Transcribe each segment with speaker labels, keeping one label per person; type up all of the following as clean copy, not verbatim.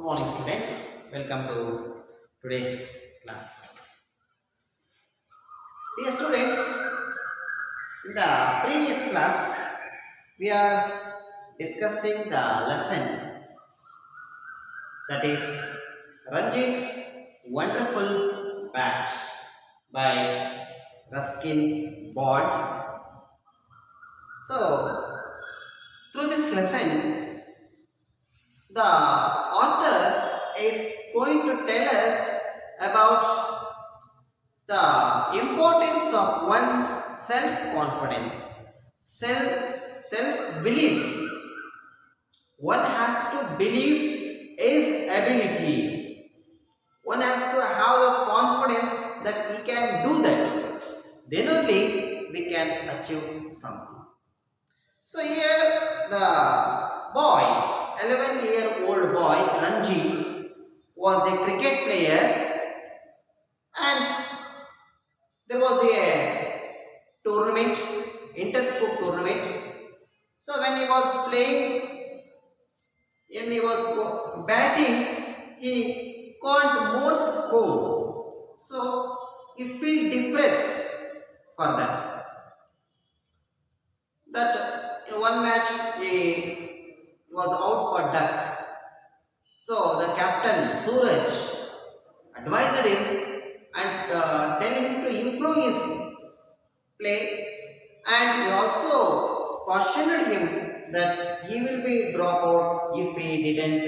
Speaker 1: Good morning, students. Welcome to today's class. Dear students, in the previous class, we are discussing the lesson that is Ranji's wonderful bat by Ruskin Board. So, through this lesson, the author is going to tell us about the importance of one's self-confidence, self-beliefs. One has to believe his ability. One has to have the confidence that he can do that. Then only we can achieve something. So here the boy, 11-year-old boy Ranji, was a cricket player, and there was a tournament, inter-school tournament. So when he was playing, when he was batting, he caught more score. So he felt depressed for that. That in one match he was out for duck. So the captain Suraj advised him and tell him to improve his play, and he also cautioned him that he will be dropped out if he didn't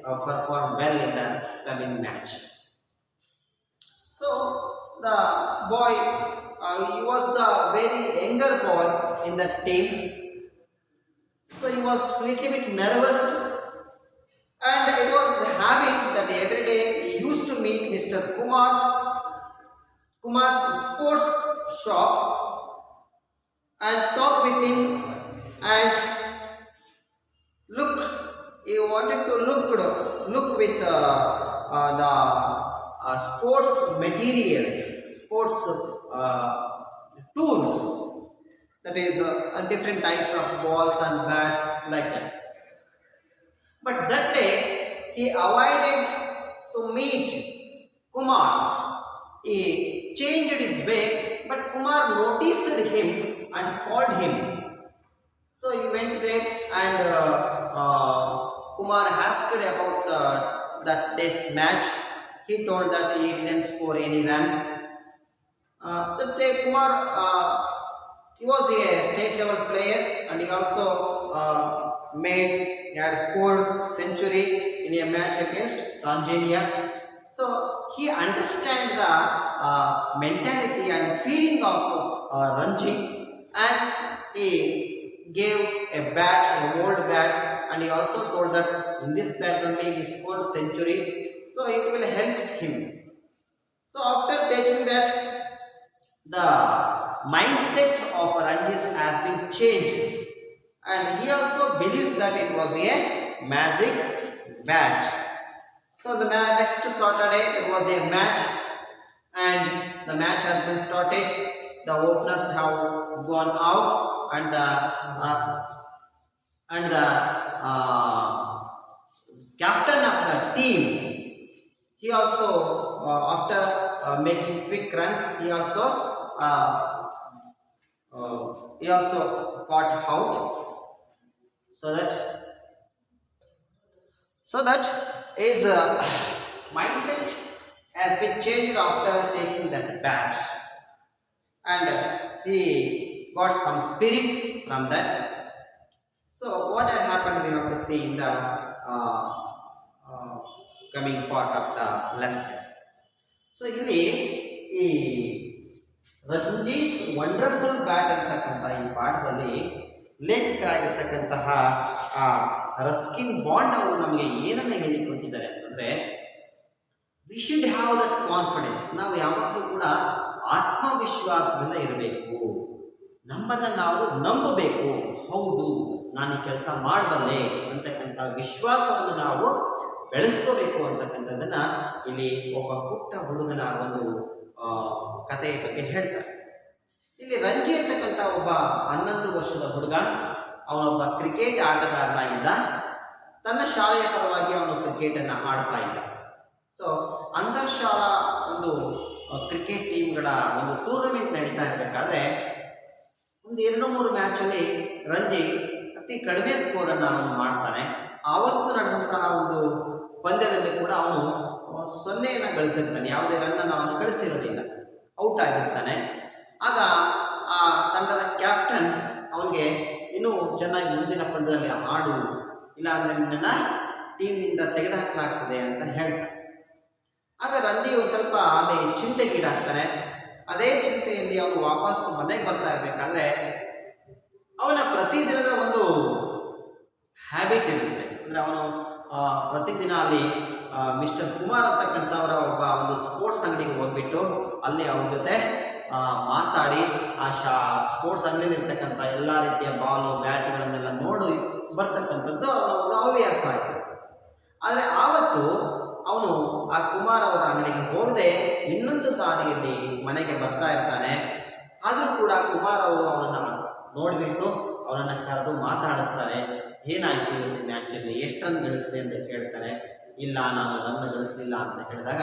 Speaker 1: perform well in the coming match. So the boy, he was the very younger boy in that team. So he was little bit nervous, and it was his habit that every day he used to meet Mr. Kumar's sports shop and talk with him and he wanted to look with the sports materials, sports tools. That is different types of balls and bats like that. But that day he avoided to meet Kumar. He changed his way, but Kumar noticed him and called him. So he went there, and Kumar asked about that day's match. He told that he didn't score any run. That day Kumar, he was a state level player, and he also he had scored century in a match against Tanzania. So he understands the mentality and feeling of Ranji, and he gave a bat, a old bat, and he also told that in this bat only he scored century, so it will help him. So after taking that, the mindset of Ranjis has been changed, and he also believes that it was a magic bat. So the next Saturday there was a match, and the match has been started. The openers have gone out, and the captain of the team, he also after making quick runs, he also got out, so that his mindset has been changed after taking that bat, and he got some spirit from that. So what had happened, we have to see in the coming part of the lesson. So ಇಲ್ಲಿ ರಂಜೀಸ್ wonderful bat ಅಂತಕ್ಕಂಥ ಈ ಪಾಠದಲ್ಲಿ ಲೇಖಕರಾಗಿರ್ತಕ್ಕಂತಹ Ruskin bond ಅವರು ನಮಗೆ ಏನನ್ನ ಹೇಳಿಕೊಟ್ಟಿದ್ದಾರೆ ಅಂತಂದ್ರೆ, we should have that confidence. ನಾವು ಯಾವಾಗಲೂ ಕೂಡ ಆತ್ಮವಿಶ್ವಾಸದಿಂದ ಇರಬೇಕು. ನಮ್ಮನ್ನು ನಾವು ನಂಬಬೇಕು. ಹೌದು, ನಾನು ಈ ಕೆಲಸ ಮಾಡಬಲ್ಲೆ ಅಂತಕ್ಕಂಥ ವಿಶ್ವಾಸವನ್ನು ನಾವು ಬೆಳೆಸ್ಕೋಬೇಕು ಅಂತಕ್ಕಂಥದ್ದನ್ನ ಇಲ್ಲಿ ಒಬ್ಬ ಪುಟ್ಟ ಹುಡುಗನ ಒಂದು ಕಥೆಯ ಬಗ್ಗೆ ಹೇಳ್ತಾರೆ. ಇಲ್ಲಿ ರಂಜಿ ಅಂತಕ್ಕಂಥ ಒಬ್ಬ 11 ವರ್ಷದ ಹುಡುಗ, ಅವನೊಬ್ಬ ಕ್ರಿಕೆಟ್ ಆಟಗಾರನಾಗಿದ್ದ. ತನ್ನ ಶಾಲೆಯ ಪರವಾಗಿ ಅವನು ಕ್ರಿಕೆಟನ್ನು ಆಡ್ತಾ ಇದ್ದ. ಸೊ ಅಂತರ್ಶಾಲಾ ಒಂದು ಕ್ರಿಕೆಟ್ ಟೀಮ್ಗಳ ಒಂದು ಟೂರ್ನಮೆಂಟ್ ನಡೀತಾ ಇರಬೇಕಾದ್ರೆ ಒಂದು 2-3 ಮ್ಯಾಚಲ್ಲಿ ರಂಜಿ ಅತಿ ಕಡಿಮೆ ಸ್ಕೋರನ್ನು ಅವನು ಮಾಡ್ತಾನೆ. ಆವತ್ತು ನಡೆದಂತಹ ಒಂದು ಪಂದ್ಯದಲ್ಲಿ ಕೂಡ ಅವನು 0 ಗಳಿಸಿರ್ತಾನೆ, ಯಾವುದೇ ರನ್ನನ್ನು ಅವನು ಗಳಿಸಿರೋದಿಲ್ಲ, ಔಟ್ ಆಗಿರ್ತಾನೆ. ಆಗ ಆ ತಂಡದ ಕ್ಯಾಪ್ಟನ್ ಅವನಿಗೆ ಇನ್ನೂ ಚೆನ್ನಾಗಿ ಮುಂದಿನ ಪಂದ್ಯದಲ್ಲಿ ಆಡು, ಇಲ್ಲಾಂದರೆ ನಿನ್ನನ್ನು ಟೀಮಿನಿಂದ ತೆಗೆದುಹಾಕಲಾಗ್ತದೆ ಅಂತ ಹೇಳ್ತಾನೆ. ಆಗ ರಂಜಿಯು ಸ್ವಲ್ಪ ಅಲ್ಲಿ ಚಿಂತೆಗೀಡಾಗ್ತಾನೆ. ಅದೇ ಚಿಂತೆಯಲ್ಲಿ ಅವನು ವಾಪಸ್ ಮನೆಗೆ ಬರ್ತಾ ಇರಬೇಕಾದ್ರೆ ಅವನ ಪ್ರತಿದಿನದ ಒಂದು ಹ್ಯಾಬಿಟ್ ಇರುತ್ತೆ. ಅಂದರೆ ಅವನು ಪ್ರತಿದಿನ ಅಲ್ಲಿ ಮಿಸ್ಟರ್ ಕುಮಾರ್ ಅಂತಕ್ಕಂಥವರ ಒಬ್ಬ ಒಂದು ಸ್ಪೋರ್ಟ್ಸ್ ಅಂಗಡಿಗೆ ಹೋಗ್ಬಿಟ್ಟು ಅಲ್ಲಿ ಅವ್ರ ಜೊತೆ ಮಾತಾಡಿ ಆ ಸ್ಪೋರ್ಟ್ಸ್ ಅಂಗಡಿಯಲ್ಲಿ ಇರ್ತಕ್ಕಂಥ ಎಲ್ಲ ರೀತಿಯ ಬಾಲು ಬ್ಯಾಟ್ಗಳನ್ನೆಲ್ಲ ನೋಡಿ ಬರ್ತಕ್ಕಂಥದ್ದು ಅವನ ಒಂದು ಹವ್ಯಾಸ ಆಯಿತು. ಆದರೆ ಆವತ್ತು ಅವನು ಆ ಕುಮಾರ್ ಅವರ ಅಂಗಡಿಗೆ ಹೋಗದೆ ಇನ್ನೊಂದು ದಾರಿಯಲ್ಲಿ ಮನೆಗೆ ಬರ್ತಾ ಇರ್ತಾನೆ. ಆದರೂ ಕೂಡ ಕುಮಾರ್ ಅವರು ಅವನನ್ನು ನೋಡಿಬಿಟ್ಟು ಅವನನ್ನು ಕರೆದು ಮಾತಾಡಿಸ್ತಾರೆ. ಏನಾಯಿತು ಇವತ್ತು ಮ್ಯಾಚಲ್ಲಿ, ಎಷ್ಟು ರನ್ ಗಳಿಸಿದೆ ಅಂತ ಕೇಳ್ತಾರೆ. ಇಲ್ಲ, ನಾನು ರನ್ ಗಳಿಸಲಿಲ್ಲ ಅಂತ ಹೇಳಿದಾಗ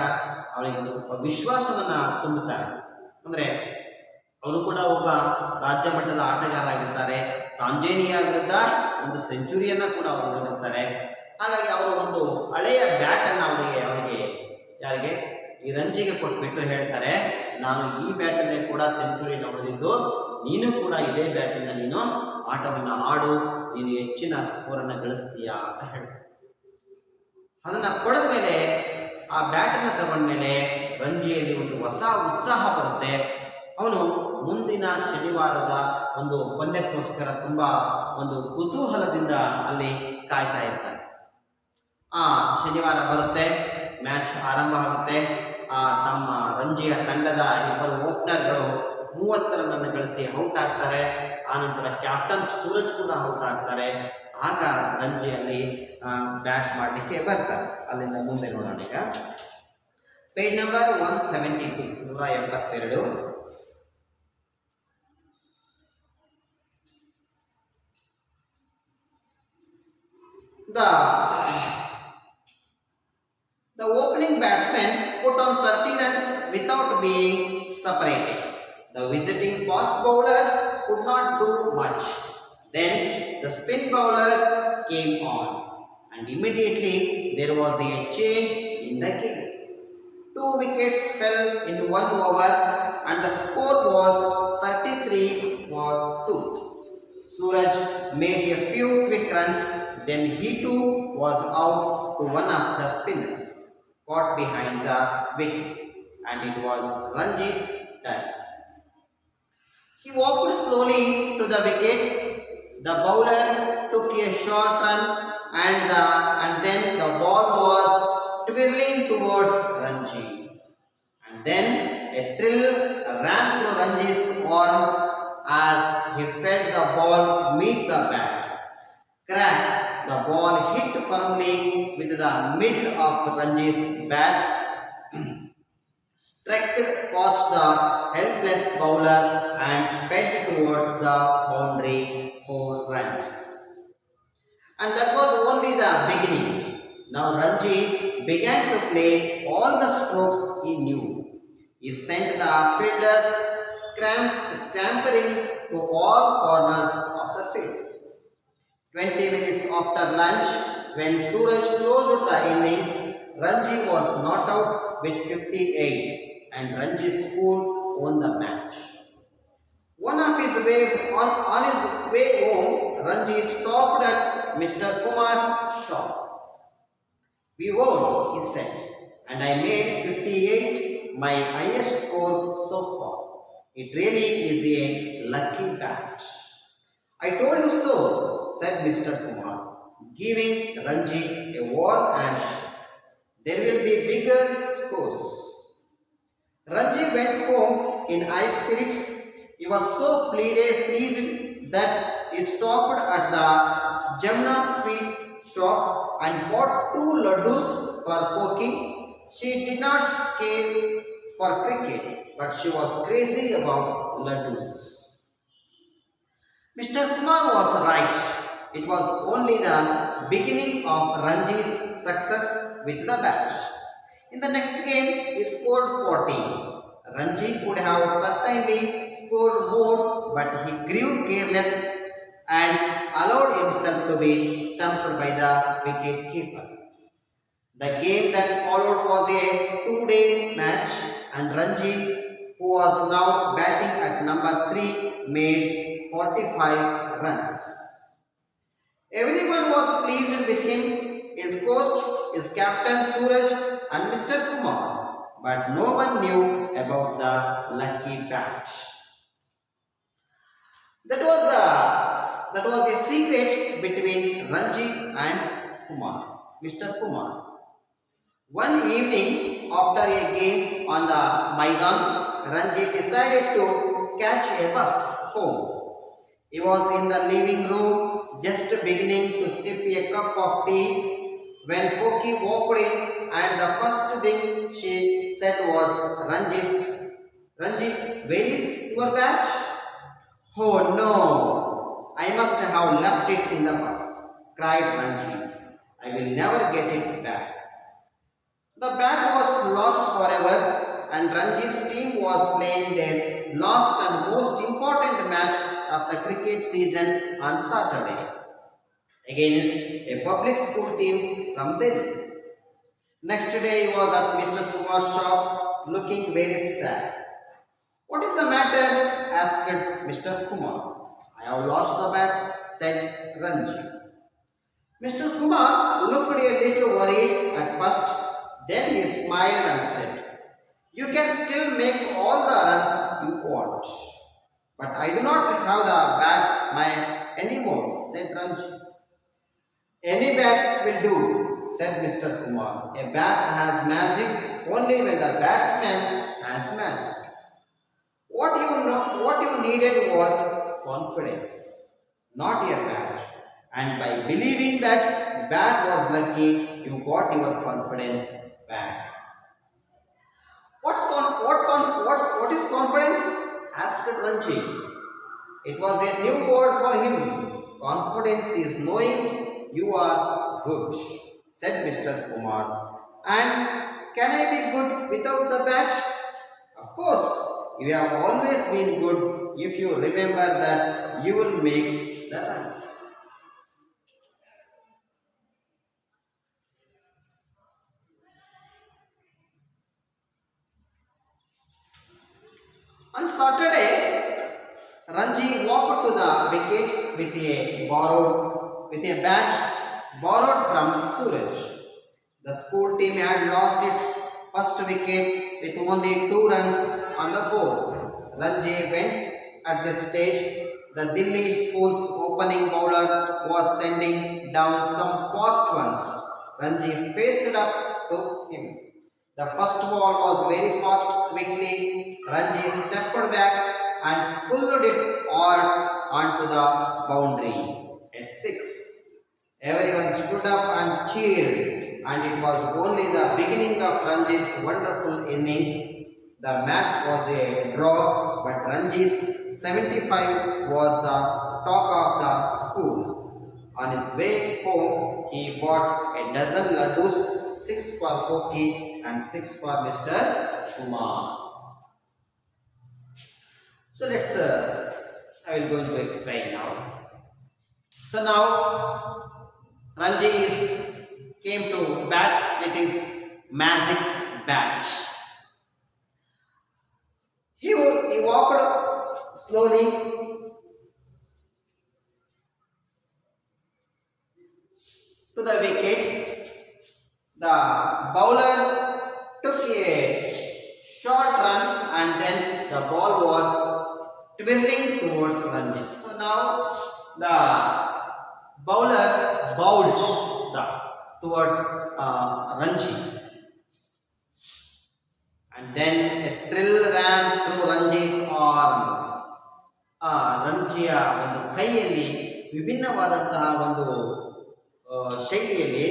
Speaker 1: ಅವನಿಗೆ ಒಂದು ಸ್ವಲ್ಪ ವಿಶ್ವಾಸವನ್ನು ತುಂಬುತ್ತಾರೆ. ಅಂದರೆ ಅವರು ಕೂಡ ಒಬ್ಬ ರಾಜ್ಯ ಮಟ್ಟದ ಆಟಗಾರ ಆಗಿರ್ತಾರೆ. ತಾಂಜೇನಿಯಾ ವಿರುದ್ಧ ಒಂದು ಸೆಂಚುರಿಯನ್ನು ಕೂಡ ಅವರು ಹೊಡೆದಿರ್ತಾರೆ. ಹಾಗಾಗಿ ಅವರು ಒಂದು ಹಳೆಯ ಬ್ಯಾಟನ್ನು ಅವರಿಗೆ ಯಾರಿಗೆ ಈ ರಂಜಿಗೆ ಕೊಟ್ಬಿಟ್ಟು ಹೇಳ್ತಾರೆ, ನಾನು ಈ ಬ್ಯಾಟಲ್ಲೇ ಕೂಡ ಸೆಂಚುರಿಯನ್ನು ಹೊಡೆದಿದ್ದು, ನೀನು ಕೂಡ ಇದೇ ಬ್ಯಾಟಿಂದ ನೀನು ಆಟವನ್ನು ಆಡು, ನೀನು ಹೆಚ್ಚಿನ ಸ್ಕೋರನ್ನು ಗಳಿಸ್ತೀಯಾ ಅಂತ ಹೇಳ್ತಾರೆ. ಅದನ್ನು ಪಡೆದ ಮೇಲೆ ಆ ಬ್ಯಾಟನ್ನು ತಗೊಂಡ್ಮೇಲೆ ರಂಜಿಯಲ್ಲಿ ಒಂದು ಹೊಸ ಉತ್ಸಾಹ ಬರುತ್ತೆ. ಅವನು ಮುಂದಿನ ಶನಿವಾರದ ಒಂದು ಪಂದ್ಯಕ್ಕೋಸ್ಕರ ತುಂಬ ಒಂದು ಕುತೂಹಲದಿಂದ ಅಲ್ಲಿ ಕಾಯ್ತಾ ಇರ್ತಾನೆ. ಶನಿವಾರ ಬರುತ್ತೆ, ಮ್ಯಾಚ್ ಆರಂಭ ಆಗುತ್ತೆ. ತಮ್ಮ ರಂಜಿಯ ತಂಡದ ಇಬ್ಬರು ಓಪನರ್ಗಳು 30 ರನ್ನನ್ನು ಗಳಿಸಿ ಔಟ್ ಆಗ್ತಾರೆ. ಆನಂತರ ಕ್ಯಾಪ್ಟನ್ ಸೂರಜ್ ಕೂಡ ಔಟ್ ಆಗ್ತಾರೆ. ಆಗ ರಂಜಿಯಲ್ಲಿ ಬ್ಯಾಟ್ ಮಾಡಲಿಕ್ಕೆ ಬರ್ತಾರೆ. ಅಲ್ಲಿಂದ ಮುಂದೆ ನೋಡೋಣ. ಈಗ page number 172, 172. The opening batsman put on 30 runs without being separated. The visiting fast bowlers could not do much. Then the spin bowlers came on, and immediately there was a change in the game. 2 wickets fell in 1 over, and the score was 33-2. Suraj made a few quick runs. Then he too was out to one of the spinners, caught behind the wicket, and it was Ranji's turn. He walked slowly to the wicket. The bowler took a short run, and then the ball was twirling towards Ranji. And then a thrill ran through Ranji's arm as he felt the ball meet the bat. Crack! The ball hit firmly with the middle of Ranji's bat, struck past the helpless bowler and sped towards the boundary 4 runs. And that was only the beginning. Now Ranji began to play all the strokes he knew. He sent the fielders scampering to all corners of the field. 20 minutes after lunch, when Suraj closed the innings, Ranji was not out with 58, and Ranji's school won the match. On his way home, Ranji stopped at Mr. Kumar's shop. "We won," he said, "and I made 58, my highest score so far. It really is a lucky bat." "I told you so," said Mr. Kumar, giving Ranji a warm handshake. "There will be bigger scores." Ranji went home in high spirits. He was so pleased that he stopped at the Jamna sweet shop and bought 2 laddus for poking. She did not care for cricket, but she was crazy about laddus. Mr. Kumar was right. it was only the beginning of Ranji's success with the bat. In the next game, he scored 40. Ranji could have certainly scored more, but he grew careless and allowed himself to be stumped by the wicket keeper. The game that followed was a two-day match, and Ranji, who was now batting at number 3, made 45 runs. Everyone was pleased with him, his coach, his captain Suraj and Mr. Kumar, but no one knew about the lucky bat. That was a secret between Ranji and Mr. Kumar. One evening after a game on the Maidan, Ranji decided to catch a bus home. He was in the living room just beginning to sip a cup of tea when Poki walked in, and the first thing she said was, Ranji, where is your bat? Oh no, I must have left it in the bus, cried Ranji. I will never get it back. The bat was lost forever, and Ranji's team was playing their last and most important match of the cricket season on Saturday against a public school team from Delhi. Next day he was at Mr. Kumar's shop looking very sad. What is the matter? Asked Mr. Kumar. I have lost the bat, said Ranji. Mr. Kumar looked a little worried at first. Then he smiled and said, you can still make all the runs you want. But I do not have the bat anymore, said Ranji. Any bat will do, said Mr. Kumar. A bat has magic only when the batsman has magic. What you needed was confidence, not a bat. And by believing that bat was lucky, you got your confidence back. What is confidence? Asked Ranji. It was a new word for him. Confidence is knowing you are good, said Mr. Kumar. And can I be good without the bat? Of course, you have always been good if you remember that you will make the runs. On Saturday, Ranji walked to the wicket with a bat borrowed from Suraj. The school team had lost its first wicket with only 2 runs on the board. Ranji went at this stage. The Delhi school's opening bowler was sending down some fast ones. Ranji faced up to him. The first ball was very fast. Quickly, Ranji stepped back and pulled it all onto the boundary. A 6. Everyone stood up and cheered, and it was only the beginning of Ranji's wonderful innings. The match was a draw, but Ranji's 75 was the talk of the school. On his way home, he bought a dozen laddus, 6 for Poki and 6 for Mr. Kumar. So I will going to explain now. So now Ranji came to bat with his magic bat. He walked slowly to the wicket. The bowler took a short run and then the ball was twiddling towards Ranji. So now the bowler bowled towards Ranji. And then a thrill ran through Ranji's arm. ರಂಜಿಯ ಒಂದು ಕೈಯಲ್ಲಿ ವಿಭಿನ್ನವಾದಂತಹ ಒಂದು ಶೈಲಿಯಲ್ಲಿ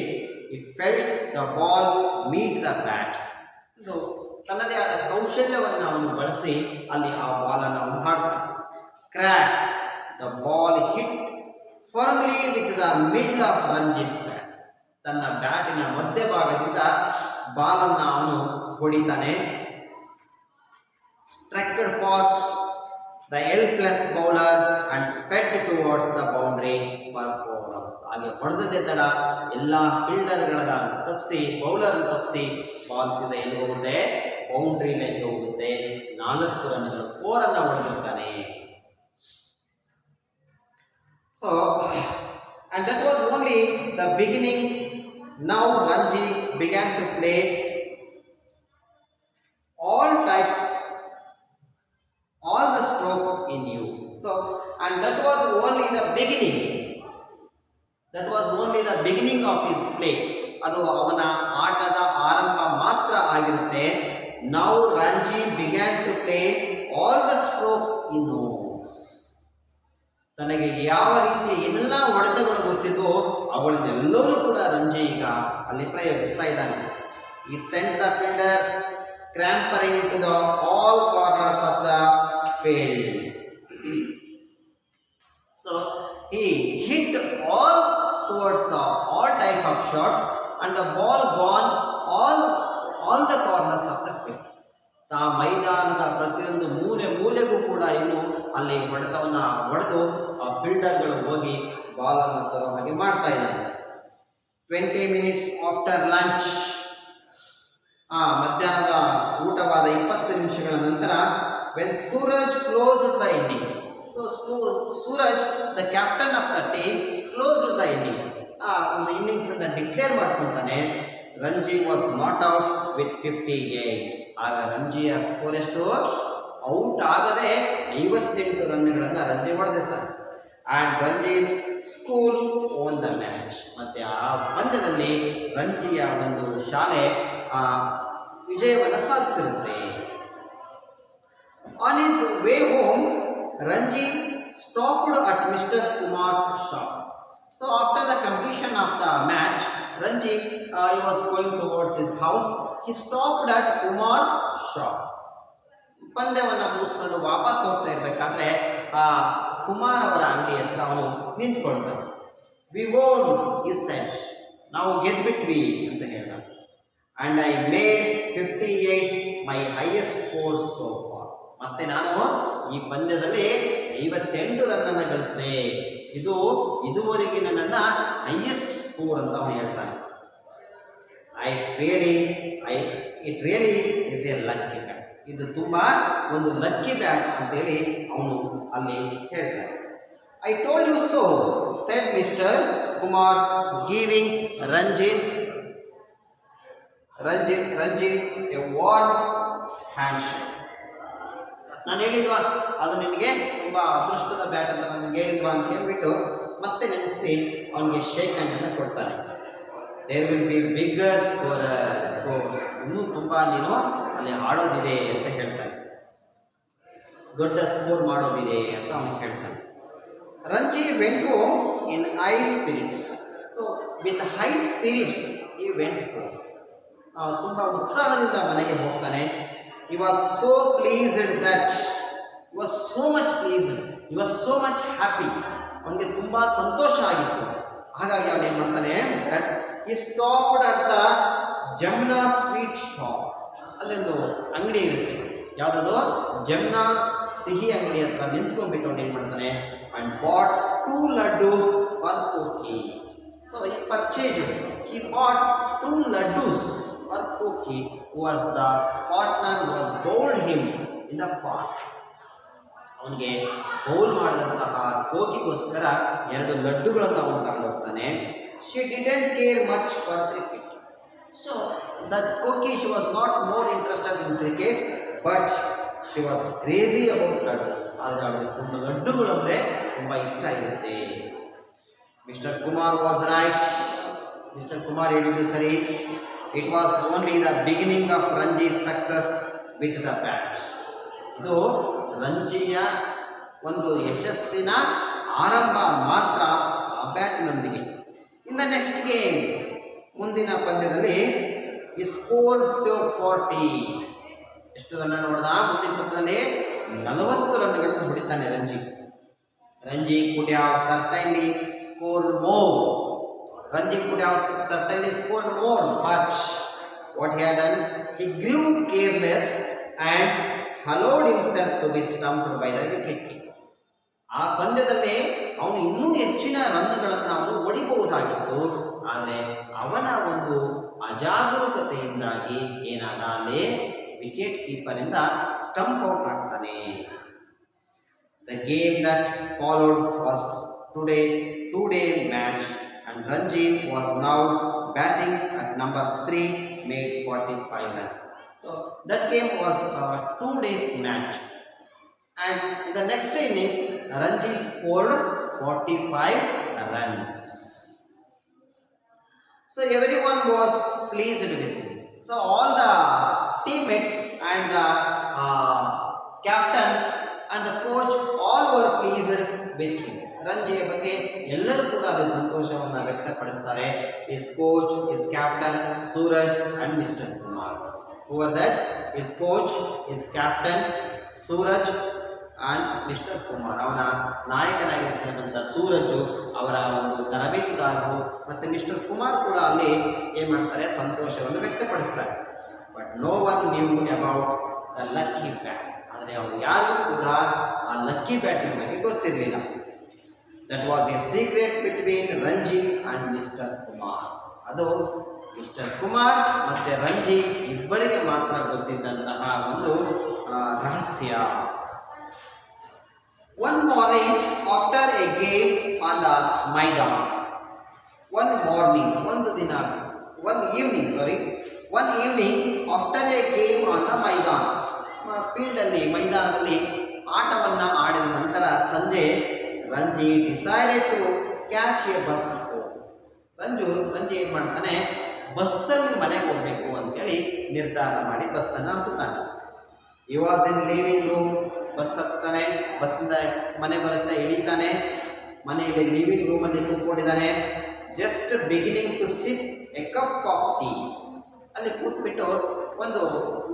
Speaker 1: he felt the ball meet the bat. ಇದು ತನ್ನದೇ ಆದ ಕೌಶಲ್ಯವನ್ನು ಅವನು ಬಳಸಿ ಅಲ್ಲಿ ಆ ಬಾಲ್ ಅನ್ನು ಅವನು ಹಾಡ್ತಾನೆ. Crack, the ball hit firmly with the middle of Ranji's bat. ತನ್ನ ಬ್ಯಾಟಿನ ಮಧ್ಯಭಾಗದಿಂದ ಬಾಲನ್ನು ಅವನು ಹೊಡಿತಾನೆ. Struck fast the helpless bowler and sped towards the boundary for 4 runs. ಹಾಗೆ ಹೊಡೆದದೇ ತಡ ಎಲ್ಲ ಫೀಲ್ಡರ್ಗಳನ್ನ ತಪ್ಪಿಸಿ ಬೌಲರ್ ತಪ್ಪಿಸಿ ಬಾಲ್ ಸೀದಾ ಎಲ್ಲಿ ಹೋಗುತ್ತೆ, ಬೌಂಡ್ರಿ ಲೈನ್ಗೆ ಹೋಗುತ್ತೆ. 4 ರನ್ಗಳು 4 ಅನ್ನ ಹೊಡೆದಿರ್ತಾನೆ. So, and that was only the beginning. Now Ranji began to play all types, all the strokes he knew. So, and that was only the beginning. That was only the beginning of his play. ಅದು ಅವನ ಆಟದ ಆರಂಭ ಮಾತ್ರ ಆಗಿರುತ್ತೆ. Now Ranji began to play all the strokes he knows. ತನಗೆ ಯಾವ ರೀತಿಯ ಎಲ್ಲ ಹೊಡೆತಗಳು ಗೊತ್ತಿದ್ವೋ ಅವುಗಳನ್ನೆಲ್ಲವೂ ಕೂಡ ರಂಜಿ ಈಗ ಅಲ್ಲಿ ಪ್ರಯೋಗಿಸ್ತಾ ಇದ್ದಾನೆ. He sent the fielders scampering to the all corners of the field. So he hit all towards the all type of shots and the ball gone all the corners of the field. ಮೈದಾನದ ಪ್ರತಿಯೊಂದು ಮೂಲೆಗೂ ಕೂಡ ಇನ್ನು ಅಲ್ಲಿ ಹೊಡೆತವನ್ನು ಹೊಡೆದು ಆ ಫೀಲ್ಡರ್ಗಳು ಹೋಗಿ ಬಾಲನ್ನು ತರೋ ಹಾಗೆ ಮಾಡ್ತಾ ಇದ್ದಾರೆ. 20 minutes after lunch, ಮಧ್ಯಾಹ್ನದ ಊಟವಾದ 20 ನಿಮಿಷಗಳ ನಂತರ, when Suraj closed the innings. So Suraj, the captain of the team, closed the innings. ಒಂದು ಇನ್ನಿಂಗ್ಸ್ ಅನ್ನು ಡಿಕ್ಲೇರ್ ಮಾಡ್ಕೊತಾನೆ. Ranji was not out with 58. ಆಗ ರಂಜಿಯ ಸ್ಕೋರ್ ಎಷ್ಟು? ಔಟ್ ಆಗದೆ 58 ರನ್ಗಳನ್ನು ರಂಜಿ ಹೊಡೆದಿರ್ತಾನೆ. And Ranji's school won the match. ಮತ್ತು ಆ ಪಂದ್ಯದಲ್ಲಿ ರಂಜಿಯ ಒಂದು ಶಾಲೆ ವಿಜಯವನ್ನು ಸಾಧಿಸಿರುತ್ತೆ. On his way home, Ranji stopped at mister Kumar's shop. So after the completion of the match, Ranji he was going towards his house. He stopped at Kumar's shop. ಪಂದ್ಯವನ್ನು ಮುಗಿಸ್ಕೊಂಡು ವಾಪಸ್ ಹೋಗ್ತಾ ಇರಬೇಕಾದ್ರೆ ಕುಮಾರ್ ಅವರ ಅಂಗಡಿ ಹತ್ರ ಅವನು ನಿಂತ್ಕೊಳ್ತಾನೆ. ವಿ ವೋನ್ ಇಸ್ ಸೆಟ್, ನಾವು ಗೆದ್ಬಿಟ್ವಿ ಅಂತ ಹೇಳ್ದ. And I made 58 my highest score so for. ಮತ್ತೆ ನಾನು ಈ ಪಂದ್ಯದಲ್ಲಿ 58 ರನ್ನನ್ನು ಗಳಿಸಿದೆ. ಇದು ಇದುವರೆಗಿನ ನನ್ನ ಹೈಯೆಸ್ಟ್ ಸ್ಕೋರ್ ಅಂತ ಅವನು ಹೇಳ್ತಾನೆ. It really is a lucky bat. ಇದು ತುಂಬ ಒಂದು ಲಕ್ಕಿ ಬ್ಯಾಟ್ ಅಂತೇಳಿ ಅವನು ಅಲ್ಲಿ ಹೇಳ್ತಾನೆ. I told you so said mister Kumar giving Ranji a warm handshake. ನಾನು ಹೇಳಿಲ್ವಾ ಅದು ನಿನಗೆ ತುಂಬ ಅದೃಷ್ಟದ ಬ್ಯಾಟ್ ಅಂತ ನನಗೆ ಹೇಳಿಲ್ವಾ ಅಂತ ಹೇಳ್ಬಿಟ್ಟು ಮತ್ತೆ ನೆನೆಸಿ ಅವನಿಗೆ ಶೇಕ್ ಹ್ಯಾಂಡನ್ನು ಕೊಡ್ತಾನೆ. There will be bigger scores, ಇನ್ನೂ ತುಂಬ ನೀನು ಅಲ್ಲಿ ಆಡೋದಿದೆ ಅಂತ ಹೇಳ್ತಾನೆ. ದೊಡ್ಡ ಸ್ಕೋರ್ ಮಾಡೋದಿದೆ ಅಂತ ಅವನಿಗೆ ಹೇಳ್ತಾನೆ. Ranji vent home in high spirits. So with high spirits ಈ ವೆಂಟ್ ಹೋಮ್, ತುಂಬ ಉತ್ಸಾಹದಿಂದ ಮನೆಗೆ ಹೋಗ್ತಾನೆ. He was so pleased that he was so much pleased, he was so much happy. ಅವನಿಗೆ ತುಂಬ ಸಂತೋಷ ಆಗಿತ್ತು. ಹಾಗಾಗಿ ಅವನು ಏನು ಮಾಡ್ತಾನೆ, that he stopped at the Jamna sweet shop. ಅಲ್ಲೊಂದು ಅಂಗಡಿ ಇರುತ್ತೆ, ಯಾವುದದು ಜಮ್ನಾ ಸಿಹಿ ಅಂಗಡಿ ಅಂತ ನಿಂತ್ಕೊಂಡ್ಬಿಟ್ಟು ಅವನು ಏನು ಮಾಡ್ತಾನೆ, and bought 2 laddus for Koki. So he purchased, he bought 2 laddus for Koki, who was the partner who was bowled him in the pot. ಅವನಿಗೆ ಬೌಲ್ ಮಾಡಿದಂತಹ ಕೋಕಿಗೋಸ್ಕರ 2 ಲಡ್ಡುಗಳನ್ನು ಅವನು ತಗೊಂಡು ಹೋಗ್ತಾನೆ. She didn't care much for cricket. So that Koki, she was not more interested in cricket, but she was crazy about laddoos. ಆದರೆ ಅವಳಿಗೆ ತುಂಬ ಲಡ್ಡುಗಳು ಅಂದರೆ ತುಂಬ ಇಷ್ಟ ಇರುತ್ತೆ. Mister Kumar was right. Mister Kumar ಹೇಳಿದ್ದು ಸರಿ. It was only the beginning of Ranji's success with the bat. ಇದು ರಂಜಿಯ ಒಂದು ಯಶಸ್ಸಿನ ಆರಂಭ ಮಾತ್ರ ಆ ಬ್ಯಾಟಿನೊಂದಿಗೆ. ಇನ್ ದ ನೆಕ್ಸ್ಟ್ ಗೇಮ್, ಮುಂದಿನ ಪಂದ್ಯದಲ್ಲಿ ಈ ಸ್ಕೋರ್ 40. ಎಷ್ಟು ರನ್ ನೋಡಿದ? ಮುಂದಿನ ಪಂದ್ಯದಲ್ಲಿ 40 ರನ್ಗಳನ್ನು ಹೊಡಿತಾನೆ Ranji. Could have certainly scored more. Ranji could have certainly scored more, but what he had done, he grew careless and allowed himself to be stumped by the wicket keeper. ಆ ಪಂದ್ಯದಲ್ಲಿ ಅವನು ಇನ್ನೂ ಹೆಚ್ಚಿನ ರನ್ಗಳನ್ನು ಅವನು ಹೊಡಿಬಹುದಾಗಿತ್ತು. ಆದರೆ ಅವನ ಒಂದು ಅಜಾಗರೂಕತೆಯಿಂದಾಗಿ ಏನಾದ, ಅಲ್ಲಿ ವಿಕೆಟ್ ಕೀಪರ್ ಇಂದ ಸ್ಟಂಪ್ ಔಟ್ ಆಗ್ತಾನೆ. The game that followed was two-day match, and Ranji was now batting at number 3, made 45 runs. So that game was a 2 days match, and in the next innings Ranji scored 45 runs. So everyone was pleased with him. So all the teammates and the captain and the coach all were pleased with him. ರಂಜಿಯ ಬಗ್ಗೆ ಎಲ್ಲರೂ ಕೂಡ ಅಲ್ಲಿ ಸಂತೋಷವನ್ನು ವ್ಯಕ್ತಪಡಿಸ್ತಾರೆ. His coach, his captain, Suraj and Mr. Kumar. Who were that? His coach, his captain, Suraj and Mr. Kumar. ಅವನ ನಾಯಕನಾಗಿರ್ತಕ್ಕಂಥ ಸೂರಜ್, ಅವರ ಒಂದು ತರಬೇತುದಾರರು ಮತ್ತು ಮಿಸ್ಟರ್ ಕುಮಾರ್ ಕೂಡ ಅಲ್ಲಿ ಏನು ಮಾಡ್ತಾರೆ, ಸಂತೋಷವನ್ನು ವ್ಯಕ್ತಪಡಿಸ್ತಾರೆ. But no one knew about the lucky bat. ಆದರೆ ಅವರು ಯಾರಿಗೂ ಕೂಡ ಆ ಲಕ್ಕಿ ಬ್ಯಾಟಿಂಗ್ ಬಗ್ಗೆ ಗೊತ್ತಿರಲಿಲ್ಲ. That was a secret between Ranji and mister Kumar. ಅದು ಮಿಸ್ಟರ್ ಕುಮಾರ್ ಮತ್ತು ರಂಜಿ ಇಬ್ಬರಿಗೆ ಮಾತ್ರ ಗೊತ್ತಿದ್ದಂತಹ ಒಂದು ರಹಸ್ಯ. One morning after a game on the maidan, one evening after a game on the maidan, ಫೀಲ್ಡಲ್ಲಿ ಮೈದಾನದಲ್ಲಿ ಆಟವನ್ನು ಆಡಿದ ನಂತರ ಸಂಜೆ Ranji decided to catch a bus. Ranji ಏನು ಮಾಡ್ತಾನೆ, ಬಸ್ಸಲ್ಲಿ ಮನೆಗೆ ಹೋಗಬೇಕು ಅಂತೇಳಿ ನಿರ್ಧಾರ ಮಾಡಿ ಬಸ್ಸನ್ನು ಹತ್ತುತ್ತಾನೆ. He was in living room. Bus ಹತ್ತಾನೆ, ಬಸ್ಸಿಂದ ಮನೆ ಬರುತ್ತೆ, ಇಳಿತಾನೆ. ಮನೆಯಲ್ಲಿ ಲೀವಿಂಗ್ ರೂಮಲ್ಲಿ ಕೂತ್ಕೊಂಡಿದ್ದಾನೆ. Just beginning to sip a cup of tea. ಅಲ್ಲಿ ಕೂತ್ಬಿಟ್ಟು ಒಂದು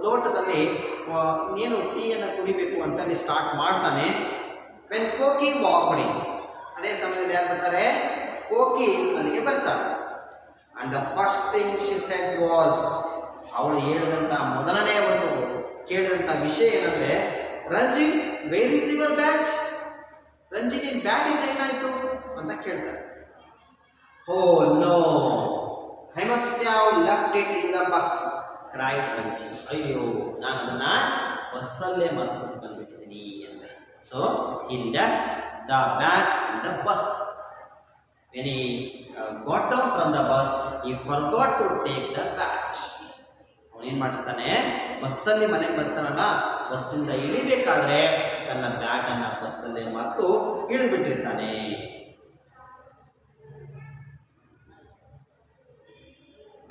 Speaker 1: ಲೋಟದಲ್ಲಿ ಏನು ಟೀಯನ್ನು ಕುಡಿಬೇಕು ಅಂತ ಅಲ್ಲಿ ಸ್ಟಾರ್ಟ್ ಮಾಡ್ತಾನೆ. ವೆನ್ ಕೋಕಿ ವಾಕ್ಡ್ ಇನ್, ಅದೇ ಸಮಯದಲ್ಲಿ ಯಾರು ಬರ್ತಾರೆ, ಕೋಕಿ ಅಲ್ಲಿಗೆ ಬರ್ತಾಳೆ. And the first thing she said was, ಅವಳು ಹೇಳಿದಂಥ ಮೊದಲನೇ ಒಂದು ಕೇಳಿದಂಥ ವಿಷಯ ಏನಂದರೆ, Ranji where is your bat? Ranji ನಿನ್ನ ಬ್ಯಾಟಿಂಗ್ ಏನಾಯಿತು ಅಂತ ಕೇಳ್ತಾರೆ. Oh no, I must have left it in the bus, cried Ranji. ಅಯ್ಯೋ, ನಾನು ಅದನ್ನು ಬಸ್ಸಲ್ಲೇ ಮರ್ಕೊಂಡು ಬಂದುಬಿಟ್ಟಿದ್ದೀನಿ ಅಂತ. So he left the bat in the bus. When he got down from the bus, he forgot to take the bat. ಅವನೇನು ಮಾಡಿರ್ತಾನೆ, ಬಸ್ಸಲ್ಲಿ ಮನೆಗೆ ಬರ್ತಾನಲ್ಲ, ಬಸ್ಸಿಂದ ಇಳಿಬೇಕಾದ್ರೆ ತನ್ನ ಬ್ಯಾಟನ್ನು ಬಸ್ಸಲ್ಲೇ ಮರೆತು ಇಳಿದ್ಬಿಟ್ಟಿರ್ತಾನೆ.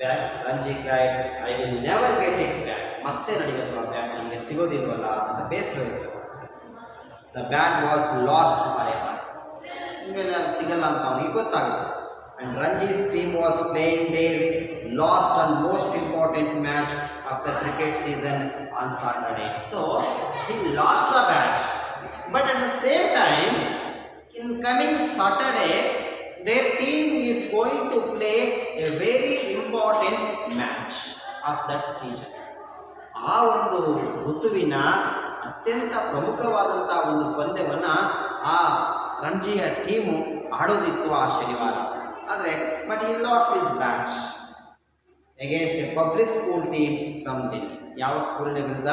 Speaker 1: Bat Ranji cried, I will never get it back. ಮತ್ತೆ ನಡೆಯುವ ಬ್ಯಾಟ್ ನನಗೆ ಸಿಗೋದಿಲ್ವಲ್ಲ ಅಂತ ಬೇಸರ ಇರುತ್ತೆ. The bat was lost for ever. ಇನ್ಮೇಲೆ ಅದು ಸಿಗಲ್ಲ ಅಂತ ಅವನಿಗೆ ಗೊತ್ತಾಗುತ್ತೆ. And Ranji's team was playing their last and most important match of the cricket season on Saturday. So he lost the bat, but at the same time in coming Saturday their team is going to play a very important match of that season. ಆ ಒಂದು ಋತುವಿನ ಅತ್ಯಂತ ಪ್ರಮುಖವಾದಂಥ ಒಂದು ಪಂದ್ಯವನ್ನು ಆ ರಂಜಿಯ team ಆಡೋದಿತ್ತು ಆ ಶನಿವಾರ. ಆದರೆ but he lost his match against a public school team from Delhi. ಯಾವ ಸ್ಕೂಲಿನ ವಿರುದ್ಧ?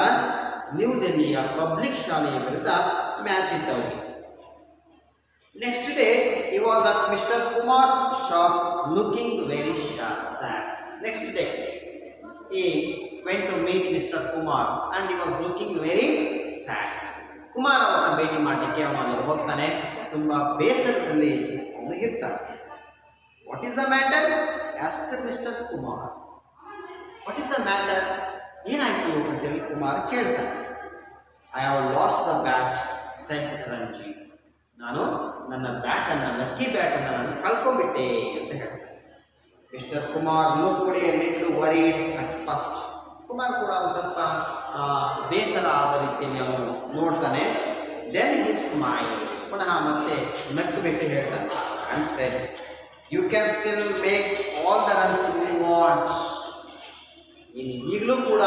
Speaker 1: ನ್ಯೂ ದೆಹಲಿಯ ಪಬ್ಲಿಕ್ ಶಾಲೆಯ ವಿರುದ್ಧ ಮ್ಯಾಚ್ ಇದ್ದವರಿಗೆ. Next day, he was at Mr. Kumar's shop looking very sad. Next day, he went to meet Mr. Kumar and he was looking very sad. Kumar ಅವರನ್ನು ಭೇಟಿ ಮಾಡಲಿಕ್ಕೆ ಅವನು ಹೋಗ್ತಾನೆ. ತುಂಬ ಬೇಸರದಲ್ಲಿ ಅವನು ಇರ್ತಾನೆ. What is the matter? asked Mr. Kumar. What is the matter? ಏನಾಯಿತು ಅಂತೇಳಿ ಕುಮಾರ್ ಕೇಳ್ತಾನೆ. I have lost the bat, said Ranji. ನಾನು ನನ್ನ ಬ್ಯಾಟನ್ನು, ಲಕ್ಕಿ ಬ್ಯಾಟನ್ನು ನಾನು ಕಳ್ಕೊಂಡ್ಬಿಟ್ಟೆ ಅಂತ ಹೇಳ್ತಾರೆ. Mister Kumar looked A little worried at first. Kumar ಕೂಡ ಒಂದು ಸ್ವಲ್ಪ ಬೇಸರ ಆದ ರೀತಿಯಲ್ಲಿ ಅವನು ನೋಡ್ತಾನೆ. ದೆನ್ ಹಿ ಸ್ಮೈಲ್, ಪುನಃ ಮತ್ತೆ ನಕ್ಕು ಬಿಟ್ಟು ಹೇಳ್ತಾನೆ, and said, "You can still make all the runs you want." ನೀನು ಈಗಲೂ ಕೂಡ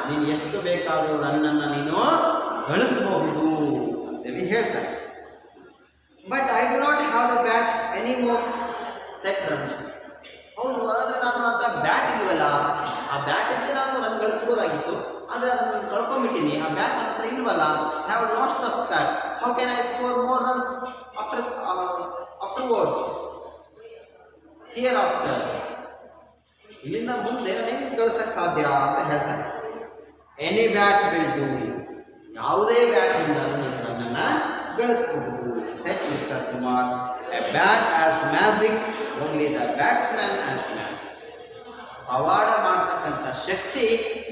Speaker 1: ನೀನು ಎಷ್ಟು ಬೇಕಾದರೂ ರನ್ನನ್ನು ನೀನು ಗಳಿಸಬಹುದು ಅಂತೇಳಿ ಹೇಳ್ತಾರೆ. But I do not have the bat any more set runs. ಹೌದು, ಆದರೆ ನನ್ನ ಹತ್ರ ಬ್ಯಾಟ್ ಇಲ್ವಲ್ಲ, ಆ ಬ್ಯಾಟ್ ಇದ್ರೆ ನಾನು ರನ್ ಗಳಿಸ್ಬೋದಾಗಿತ್ತು, ಆದರೆ ಅದನ್ನು ಕಳ್ಕೊಂಡ್ಬಿಟ್ಟಿನಿ, ಆ ಬ್ಯಾಟ್ ನನ್ನ ಹತ್ರ ಇಲ್ವಲ್ಲ. Have lost the bat, how can I score more runs afterwards here after. ಇಲ್ಲಿಂದ ಮುಂದೆ ಹೆಂಗೆ ಗಳಿಸಕ್ಕೆ ಸಾಧ್ಯ ಅಂತ ಹೇಳ್ತಾರೆ. ಎನಿ ಬ್ಯಾಟ್ ವಿಲ್ ಡೂ, ಯಾವುದೇ ಬ್ಯಾಟ್ನಿಂದ ನೀನು ರನ್ನನ್ನು ಗಳಿಸಬಹುದು. Set mister Kumar, A bat as magic, only the batsman as magic. ಪವಾಡ ಮಾಡ್ತಕ್ಕಂಥ ಶಕ್ತಿ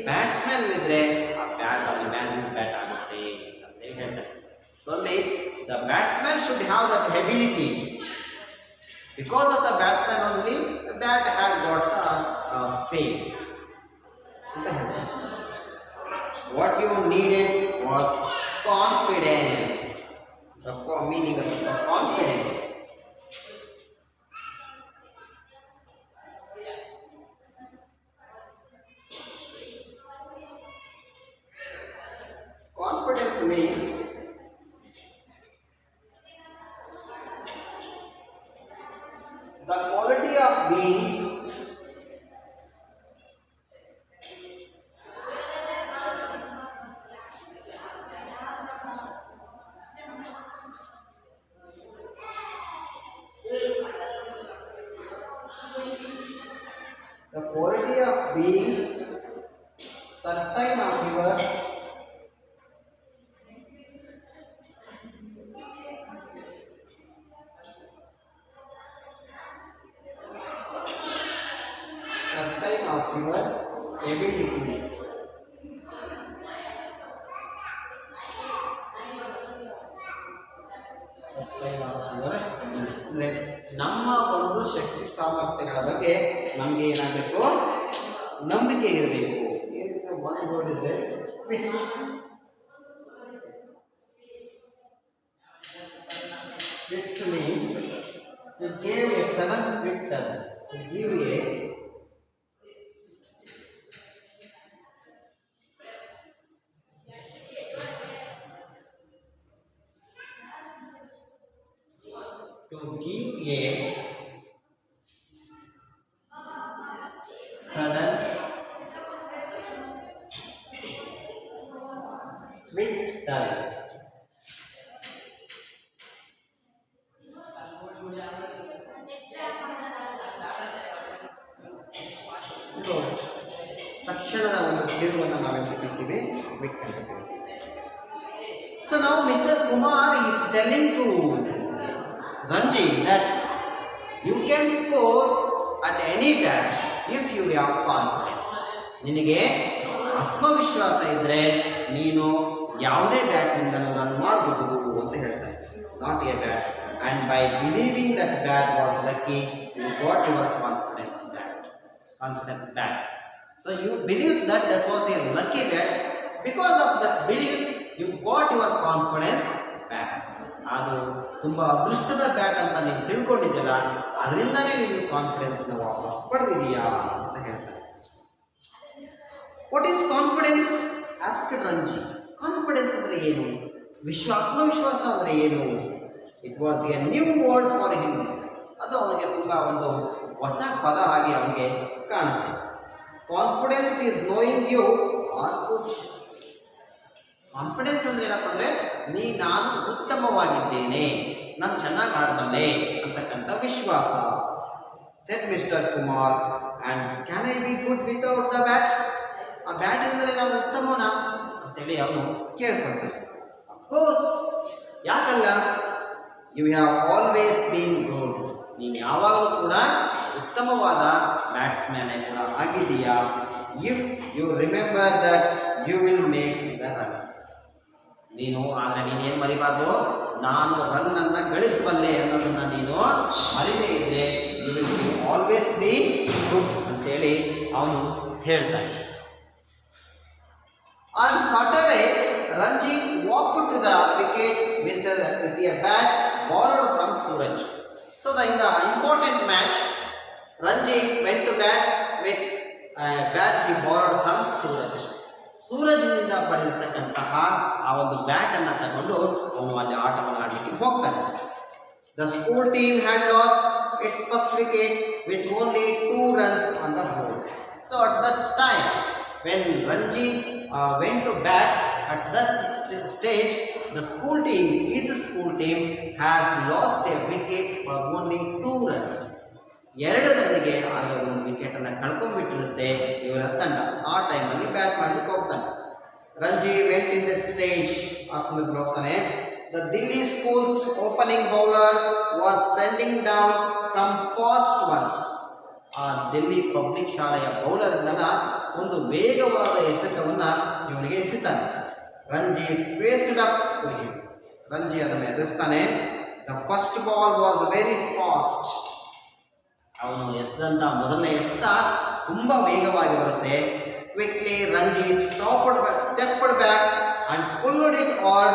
Speaker 1: ಬ್ಯಾಟ್ಸ್ಮನ್ ಇದ್ರೆ ಆ ಬ್ಯಾಟ್ ಅದು ಮ್ಯಾಜಿಕ್ ಬ್ಯಾಟ್ ಆಗುತ್ತೆ ಅಂತ ಹೇಳ್ತಾರೆ. ಸೊ ಅಲ್ಲಿ the batsman should have that ability. Because of the batsman only, the bat had got the fame. What you needed was confidence. The meaning of the confidence. Confidence means the quality of being certain of your abilities. ನಮ್ಮ ಒಂದು ಶಕ್ತಿ ಸಾಮರ್ಥ್ಯಗಳ ಬಗ್ಗೆ ನಮಗೆ ಏನಾಗಬೇಕು, ನಂಬಿಕೆ ಇರಬೇಕು. one word is there, twist. Twist means to give a sudden quick turn, to give a sudden quick turn. ತಕ್ಷಣದ ಒಂದು ತಿರುವನ್ನು ನಾವೆಂತ ಕರಿತೀವಿ, ಕ್ವಿಕ್ ಅಂತ ಕರಿತೀವಿ. So now Mr. Kumar is telling to Ranji that you can score at any bat if you have confidence. ನಿನಗೆ ಆತ್ಮವಿಶ್ವಾಸ ಇದ್ದರೆ ನೀನು ಯಾವುದೇ ಬ್ಯಾಟ್ನಿಂದಲೂ ರನ್ ಮಾಡಬಹುದು ಅಂತ ಹೇಳ್ತಾರೆ. Not a bat, and by believing that bat was lucky you got your confidence back. So you believes that was a lucky bat. Because of that believes you got your confidence back. ಅದು ತುಂಬ ಅದೃಷ್ಟದ bat ಅಂತ ನೀನು ತಿಳ್ಕೊಂಡಿದ್ದೆಲ್ಲ, ಅದರಿಂದನೇ ನೀನು ಕಾನ್ಫಿಡೆನ್ಸ್ನ ವಾಪಸ್ ಪಡೆದಿದೆಯಾ ಅಂತ ಹೇಳ್ತಾರೆ. What is confidence? Asked Ranji. Confidence ಅಂದರೆ ಏನು? ಆತ್ಮವಿಶ್ವಾಸ ಅಂದರೆ ಏನು? It was a new word for him. ಅದು ಅವನಿಗೆ ತುಂಬ ಒಂದು ಹೊಸ ಪದ ಆಗಿ ಅವನಿಗೆ ಕಾಣುತ್ತೆ. Confidence is knowing you are good. Confidence ಅಂದರೆ ಏನಪ್ಪ ಅಂದರೆ ನಾನು ಉತ್ತಮವಾಗಿದ್ದೇನೆ, ನಾನು ಚೆನ್ನಾಗಿ ಆಡಬಲ್ಲೆ ಅಂತಕ್ಕಂಥ ವಿಶ್ವಾಸ. Said mister Kumar, and can I be good without the bat? ಆ ಬ್ಯಾಟ್ ಇದ್ದರೆ ನಾನು ಉತ್ತಮನ ಅಂತೇಳಿ ಅವನು ಕೇಳ್ಕೊಳ್ತಾನೆ. ಅಫ್ಕೋರ್ಸ್, ಯಾಕಲ್ಲ, you have always been good. ನೀನು ಯಾವಾಗಲೂ ಕೂಡ ಉತ್ತಮವಾದ ಬ್ಯಾಟ್ಸ್ಮ್ಯಾನೇ ಕೂಡ ಆಗಿದೆಯಾ. If you remember that you will make the runs. ನೀನು ಆದರೆ ನೀನೇನು ಮರಿಬಾರ್ದು, ನಾನು ರನ್ನನ್ನು ಗಳಿಸಬಲ್ಲೆ ಅನ್ನೋದನ್ನು ನೀನು ಮರಿದೇ ಇದ್ದರೆ you will always be good ಅಂತೇಳಿ ಅವನು ಹೇಳ್ತಾನೆ. On Saturday, Ranji walked to the wicket with a bat borrowed from Suraj. So in the important match, Ranji went to bat with a bat he borrowed from Suraj. ಸೂರಜ್ನಿಂದ ಪಡೆದಿರ್ತಕ್ಕಂತಹ ಆ ಒಂದು bat ಅನ್ನು ತಗೊಂಡು ಅವನು ಅಲ್ಲಿ ಆಟವನ್ನು ಆಡಲಿಕ್ಕೆ ಹೋಗ್ತಾನೆ. The school team had lost its first wicket with only 2 runs on the board. So at that time, when Ranji went to bat, at that stage, the school team has lost a wicket for only 2 runs. 2 ರನ್ನಿಗೆ ಆಗ ಒಂದು wicket ಅನ್ನು ಕಳ್ಕೊಂಡ್ಬಿಟ್ಟಿರುತ್ತೆ ಇವರ ತಂಡ. ಆ ಟೈಮಲ್ಲಿ bat ಮಾಡಲಿಕ್ಕೆ ಹೋಗ್ತಾನೆ. Ranji went in the stage, ಆ ಸಂದರ್ಭದಲ್ಲಿ ಹೋಗ್ತಾನೆ. The Delhi school's opening bowler was sending down some fast ones. ಆ ದಿಲ್ಲಿ ಪಬ್ಲಿಕ್ ಶಾಲೆಯ ಬೌಲರ್ ಇಂದನ ಒಂದು ವೇಗವಾದ ಎಸೆತವನ್ನ ಇವನಿಗೆ ಎಸೆತಾನೆ. Ranji faced up to him. Ranji ಅದನ್ನು ಎದುರಿಸ್ತಾನೆ. The first ball was very fast. ಅವನು ಎಸೆದಂತ ಮೊದಲನೇ ಎಸೆತ ತುಂಬಾ ವೇಗವಾಗಿ ಬರುತ್ತೆ. Quickly Ranji stepped back and pulled it all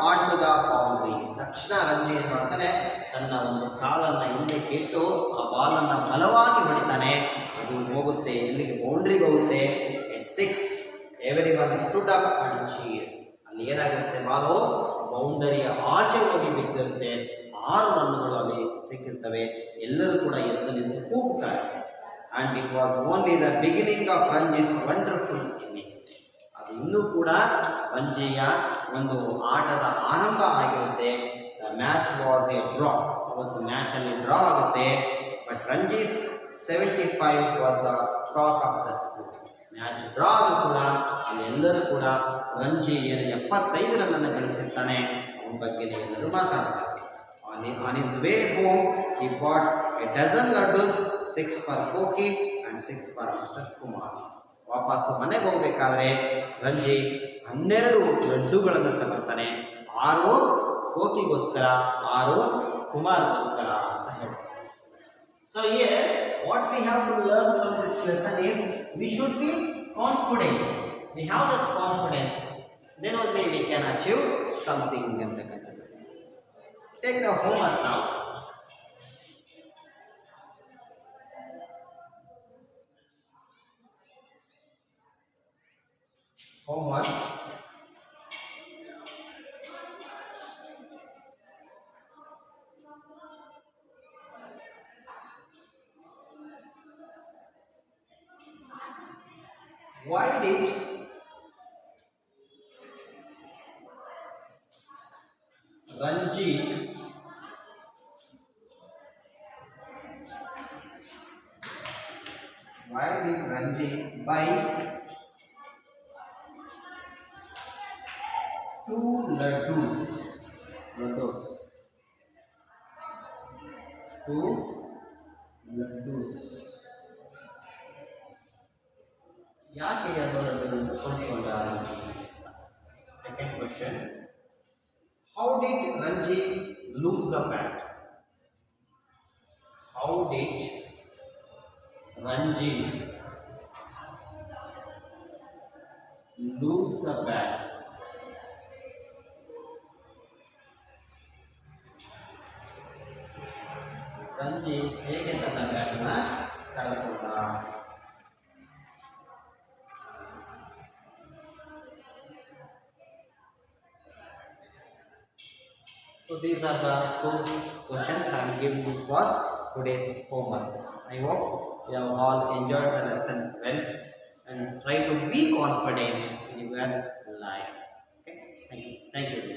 Speaker 1: onto the boundary. ತಕ್ಷಣ ರಂಜಿ ಏನು ಮಾಡ್ತಾನೆ, ತನ್ನ ಒಂದು ಕಾಲನ್ನು ಹಿಂದಕ್ಕೆ ಇಟ್ಟು ಆ ಬಾಲನ್ನು ಬಲವಾಗಿ ಹೊಡಿತಾನೆ. ಅದು ಹೋಗುತ್ತೆ, ಇಲ್ಲಿಗೆ ಬೌಂಡ್ರಿಗೆ ಹೋಗುತ್ತೆ. 6. Everyone stood up and cheered. ಅಲ್ಲಿ ಏನಾಗಿರುತ್ತೆ, ಬಾಲು ಬೌಂಡರಿಯ ಆಚೆ ಹೋಗಿ ಬಿದ್ದಿರುತ್ತೆ. 6 ರನ್ನುಗಳು ಅಲ್ಲಿ ಸಿಕ್ಕಿರ್ತವೆ. ಎಲ್ಲರೂ ಕೂಡ ಎದ್ದು ನಿಂತು ಕೂಗ್ತಾರೆ. And it was only the beginning of Ranji's wonderful innings. ಅದು ಇನ್ನೂ ಕೂಡ ರಂಜಿಯ ಒಂದು ಆಟದ ಆರಂಭ ಆಗಿರುತ್ತೆ. The match was a draw. ಅವತ್ತು ಮ್ಯಾಚ್ ಅಲ್ಲಿ ಡ್ರಾ ಆಗುತ್ತೆ. But Ranji's 75 was the talk of the school. Match draw ಆದರೂ ಕೂಡ ಅಲ್ಲಿ ಎಲ್ಲರೂ ಕೂಡ ರಂಜಿ 75 ರನ್ನನ್ನು ಗಳಿಸಿರ್ತಾನೆ, ಅವನ ಬಗ್ಗೆ ಎಲ್ಲರೂ ಮಾತಾಡ್ತಾರೆ. On his way home, he bought a dozen laddus, 6 for Koki and 6 for Mr. Kumar. ವಾಪಸ್ಸು ಮನೆಗೆ ಹೋಗಬೇಕಾದ್ರೆ ರಂಜಿ 12 ಲಡ್ಡುಗಳನ್ನು ತಗೊಳ್ತಾನೆ. 6 ಕೋಕಿಗೋಸ್ಕರ, 6 ಕುಮಾರ್ಗೋಸ್ಕರ ಅಂತ ಹೇಳ್ತಾರೆ. So here what we have to learn from this lesson is we should be confident. We have that confidence, then only we can achieve something ಅಂತಕ್ಕಂಥದ್ದು. Take the homework now. Homework. Why did Ranji buy 2 laddus? 2 laddus. ಯಾಕೆ 2 ಲಡ್ಡುಗಳನ್ನು ಕೊಂಡುಕೊಂಡ Ranji? Second question. How did Ranji lose the bat? How did Ranji lose the bat? Ranji ಹೇಗೆ ತನ್ನ ಬ್ಯಾಟನ್ನು ಕಳೆದುಕೊಂಡ? So these are the 2 questions I am giving you for today's homework. I hope you have all enjoyed the lesson well and try to be confident in your life. Okay, thank you.